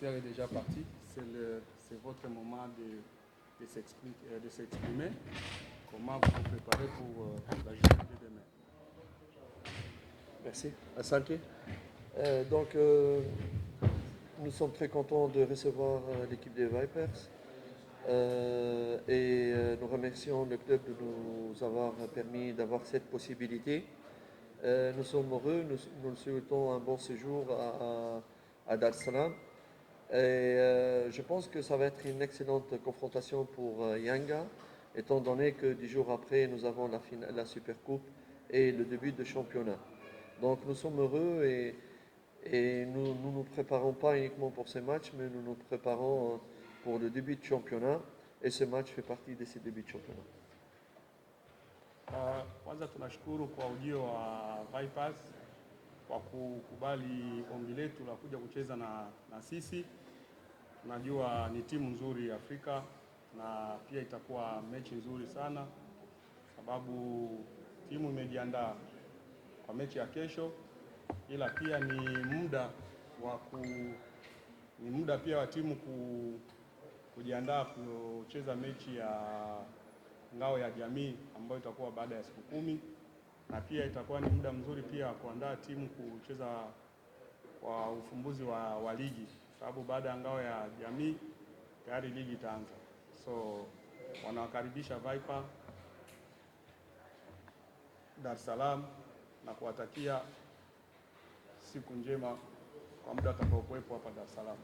Mister est déjà parti. C'est votre moment de s'exprimer. Comment vous vous préparez pour la journée de demain? Merci. Asante. Nous sommes très contents de recevoir l'équipe des Vipers et nous remercions le club de nous avoir permis d'avoir cette possibilité. Nous sommes heureux, nous souhaitons un bon séjour à Dar es Salaam. Et je pense que ça va être une excellente confrontation pour Yanga, étant donné que 10 jours après, nous avons la Supercoupe et le début de championnat. Donc nous sommes heureux et nous ne nous préparons pas uniquement pour ce match, mais nous nous préparons pour le début de championnat. Et ce match fait partie de ces débuts de championnat. Kwanza tunashukuru kwa ujio wa Vipers kwa kukubali ombi letu la kuja kucheza na sisi. Tunajua ni timu nzuri Afrika na pia itakuwa mechi nzuri sana, sababu timu imejiandaa kwa mechi ya kesho, ila pia ni muda pia wa timu kujiandaa kucheza mechi ya ngao ya jamii ambayo itakuwa baada ya siku 10, na pia itakuwa ni muda mzuri pia kuandaa timu kucheza kwa ufumbuzi wa ligi, sababu baada ya ngao ya jamii tayari ligi itaanza. So wanawakaribisha Viper Dar es Salaam na kuwatakia siku njema kwa muda atakaokuwepo hapa Dar es Salaam.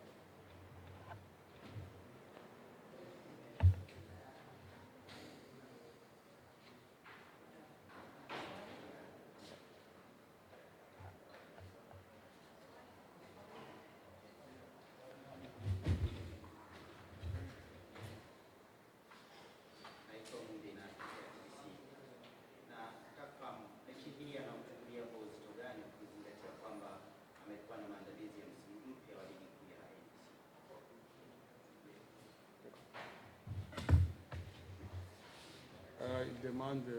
Il demande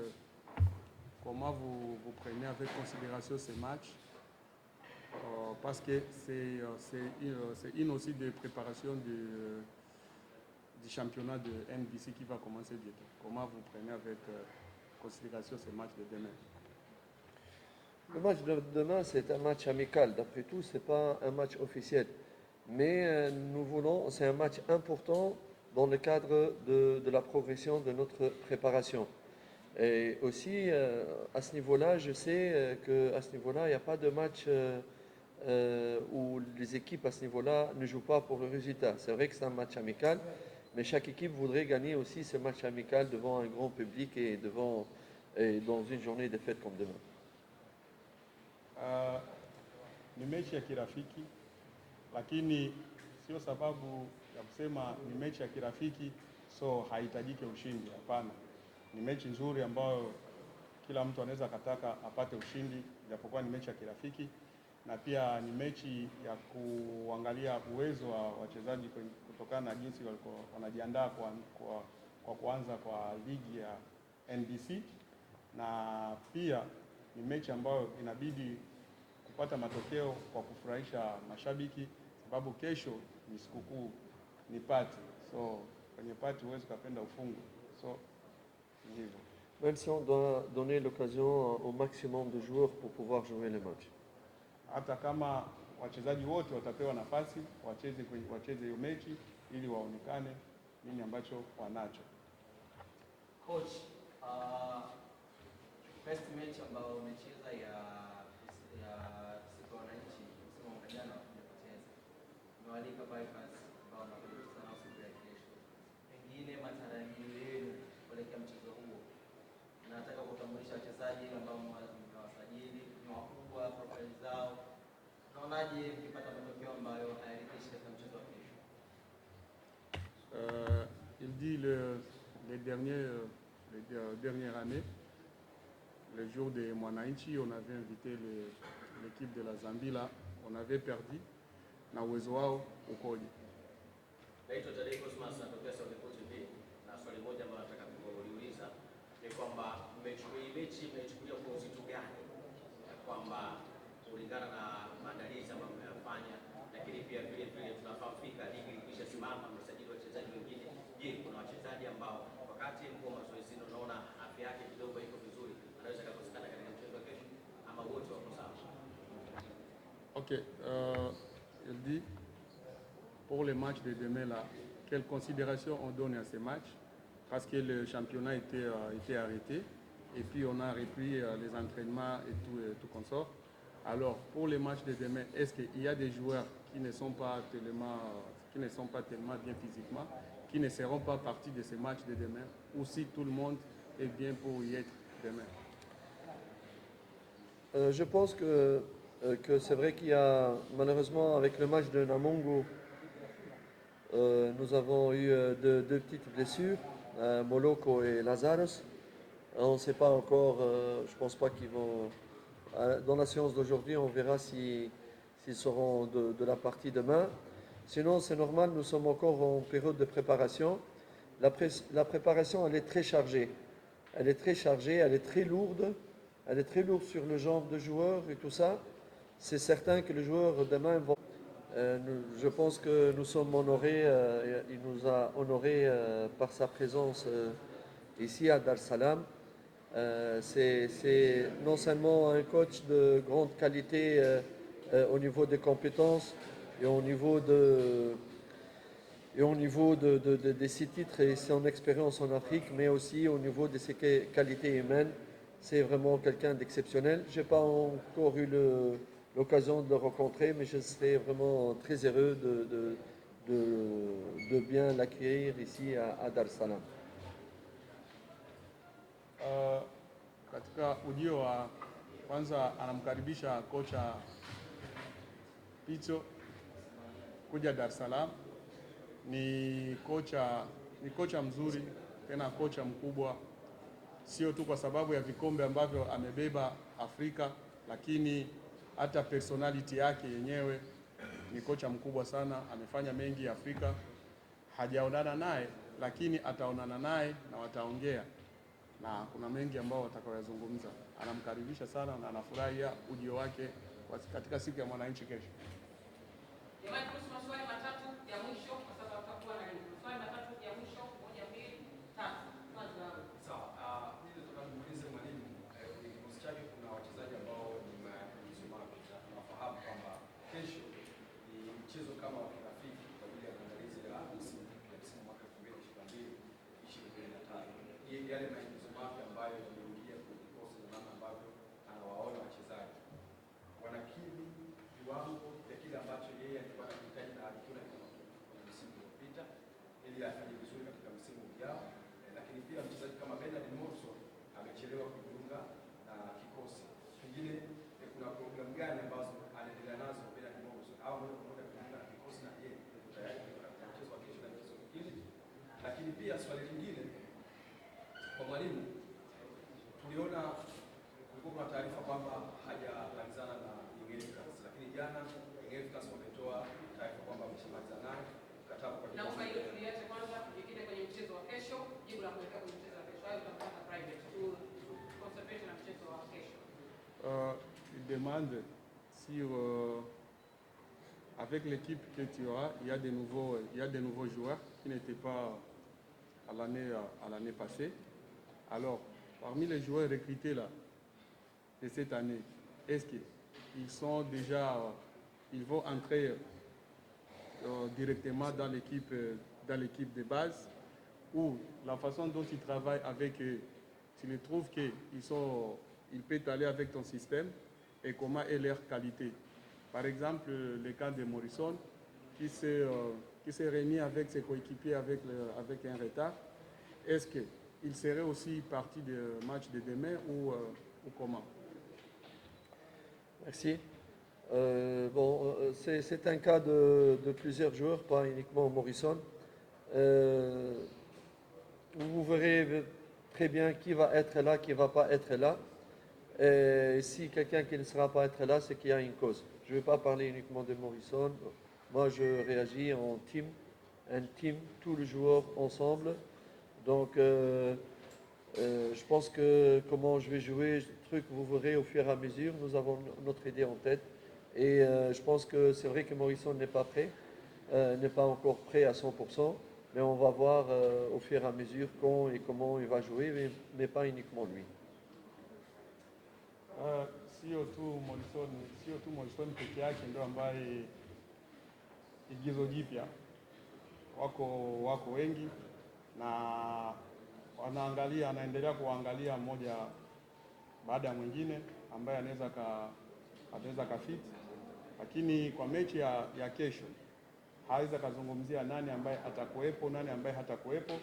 comment vous prenez avec considération ces matchs, parce que c'est une aussi de préparation du championnat de NBC qui va commencer bientôt. Comment vous prenez avec considération ces matchs de demain? Le match de demain, c'est un match amical. D'après tout, ce n'est pas un match officiel. Mais c'est un match important dans le cadre de la progression de notre préparation. Et aussi, à ce niveau-là, je sais qu'à ce niveau-là, il n'y a pas de match où les équipes à ce niveau-là ne jouent pas pour le résultat. C'est vrai que c'est un match amical, mais chaque équipe voudrait gagner aussi ce match amical devant un grand public et dans une journée de fête comme demain. Ni mechi ya kirafiki, lakini sio sababu ya kusema ni mechi ya kirafiki so haitajike ushindi. Hapana, ni mechi nzuri ambayo kila mtu anaweza kataka apate ushindi, japokuwa ni mechi ya kirafiki, na pia ni mechi ya kuangalia uwezo wa wachezaji kutokana na jinsi walikuwa wanajiandaa kwa kuanza kwa ligi ya NBC, na pia ni mechi ambayo inabidi kupata matokeo kwa kufurahisha mashabiki, sababu kesho ni sikukuu, ni party. So kwenye party huwezi kupenda ufungu. So ni hivyo. Même si on doit donner l'occasion au maximum de joueurs pour pouvoir jouer les matchs. Hata kama wachezaji wote watapewa nafasi wacheze hiyo mechi ili waonekane nini ambacho wanacho. Coach, first match ambayo umecheza ya siku ya wananchi msimu wa jana umepoteza. Umewalika Vipers ambao wanakuja kucheza nao siku ya kesho. Pengine matarajio yenu kuelekea mchezo huo. Nataka kutambulisha wachezaji ambao mmewasajili, ni wakubwa, profile zao. Unaonaje mkipata matokeo ambayo hayaridhishi katika mchezo wa kesho? Il dit les dernières années, le jour de Mwananchi, on avait invité l'équipe de la Zambie là, on avait perdu na uwezo wao ukoje. Naitwa Tadei Cosmas na kutoka Sauti TV, na swali moja ambalo nataka kuuliza ni kwamba mmechukulia kwa uzito gani, kwamba kulingana na maandalizi ambayo mmeyafanya, lakini pia vile tunafahamu mmesimama, mmesajili wachezaji wengine. Je, kuna wachezaji ambao wakati mko mazoezini unaona afya yake kidogo iko vizuri, anaweza kukosekana katika mchezo wa kesho, ama wote wako sawa? Ok, il dit pour les matchs de demain là, quelle considération on donne à ces matchs parce que le championnat était arrêté et puis on a repris les entraînements et tout consort. Alors pour les matchs de demain, est-ce qu'il y a des joueurs qui ne sont pas tellement bien physiquement, qui ne seront pas partis de ces matchs de demain, ou si tout le monde est bien pour y être demain? Je pense que c'est vrai qu'il y a, malheureusement, avec le match de Namongo, nous avons eu deux petites blessures, Moloko et Lazarus. On ne sait pas encore, je ne pense pas qu'ils vont... Dans la séance d'aujourd'hui, on verra s'ils seront de la partie demain. Sinon, c'est normal, nous sommes encore en période de préparation. La préparation, elle est très chargée. Elle est très chargée, elle est très lourde. Elle est très lourde sur le genre de joueurs et tout ça. C'est certain que les joueurs demain vont... je pense que nous sommes honorés, il nous a honorés par sa présence ici à Dar es Salaam. C'est non seulement un coach de grande qualité au niveau des compétences et au niveau de ses titres et son expérience en Afrique, mais aussi au niveau de ses qualités humaines. C'est vraiment quelqu'un d'exceptionnel. Je n'ai pas encore eu l'occasion de le rencontrer, mais je serais vraiment très heureux de bien l'accueillir ici à Dar es Salaam. Katika ujio wa kwanza anamkaribisha kocha Pitso kuja Dar es Salaam. Ni kocha mzuri, tena kocha mkubwa, sio tu kwa sababu ya vikombe ambavyo amebeba Afrika, lakini hata personality yake yenyewe. Ni kocha mkubwa sana, amefanya mengi Afrika. Hajaonana naye, lakini ataonana naye na wataongea, na kuna mengi ambao watakayoyazungumza. Anamkaribisha sana na anafurahia ujio wake katika siku ya mwananchi kesho. Jamani, kuhusu maswali matatu ya mwisho kwa sababu tutakuwa na maswali matatu ya mwisho, 1, 2, 3. Kwanza sawa, mimi nataka nimuulize mwalimu, kwenye kikosi chake kuna wachezaji ambao ni maigizo mapya. Tunafahamu kwamba kesho ni mchezo kama wa kirafiki kwa ajili ya maandalizi ya msimu mwaka 2022-2023. Yale maigizo mapya ambayo yameingia kwenye kikosi na namna ambavyo anawaona wachezaji wanakidhi viwango vya kile ambacho yeye alikuwa anahitaji na alikiona kwenye msimu uliopita, ili afanye vizuri katika msimu ujao. Lakini pia mchezaji kama Bernard Morrison amechelewa kujiunga na kikosi. Pengine kuna programu gani ambazo anaendelea nazo Bernard Morrison au moja kwa moja kujiunga na kikosi, na yeye yuko tayari katika mchezo wa kesho na mchezo mwingine? Lakini pia swali lingine kwa mwalimu, tuliona kulikuwa kuna taarifa kwamba hajamalizana na Young Africans, lakini jana Young Africans wametoa taarifa kwamba wameshamalizana naye mkataba kwa na kwa hiyo tuliache kwanza ikija kwenye mchezo wa kesho, jibu la kuelekea kwenye mchezo wa kesho. Hayo tutapata private to concentrate na mchezo wa kesho. Il demande si avec l'équipe que tu auras, il y a des nouveaux joueurs qui n'étaient pas à l'année passée. Alors, parmi les joueurs recrutés là de cette année, est-ce qu'ils sont déjà, ils vont entrer directement dans l'équipe de base, ou la façon dont ils travaillent avec eux, tu les trouves qu'ils peuvent aller avec ton système, et comment est leur qualité? Par exemple, le cas de Morrison, qui s'est remis avec ses coéquipiers avec un retard. Est-ce qu'il serait aussi parti du match de demain ou comment? Merci. C'est un cas de plusieurs joueurs, pas uniquement Morrison. Vous verrez très bien qui va être là, qui ne va pas être là. Et si quelqu'un qui ne sera pas être là, c'est qu'il y a une cause. Je ne vais pas parler uniquement de Morrison. Moi, je réagis en team, tous les joueurs ensemble. Donc, je pense que comment je vais jouer, vous verrez au fur et à mesure. Nous avons notre idée en tête. Et je pense que c'est vrai que Morrison n'est pas prêt. n'est pas encore prêt à 100%, mais on va voir au fur et à mesure quand et comment il va jouer, mais pas uniquement lui. Sio tu Morrison peke yake ndio ambaye igizo jipya, wako wengi na anaendelea kuangalia mmoja baada ya mwingine ambaye anaweza kafiti, lakini kwa mechi ya kesho haweza kazungumzia nani ambaye atakuwepo, nani ambaye hatakuwepo.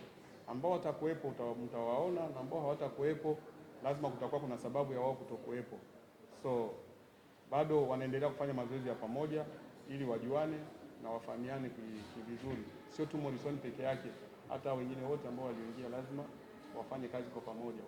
Ambao watakuwepo mtawaona, na ambao hawatakuwepo lazima kutakuwa kuna sababu ya wao kutokuwepo. So bado wanaendelea kufanya mazoezi ya pamoja ili wajuane na wafahamiane vizuri. Sio tu Morrison peke yake, hata wengine wote ambao walioingia lazima wafanye kazi kwa pamoja.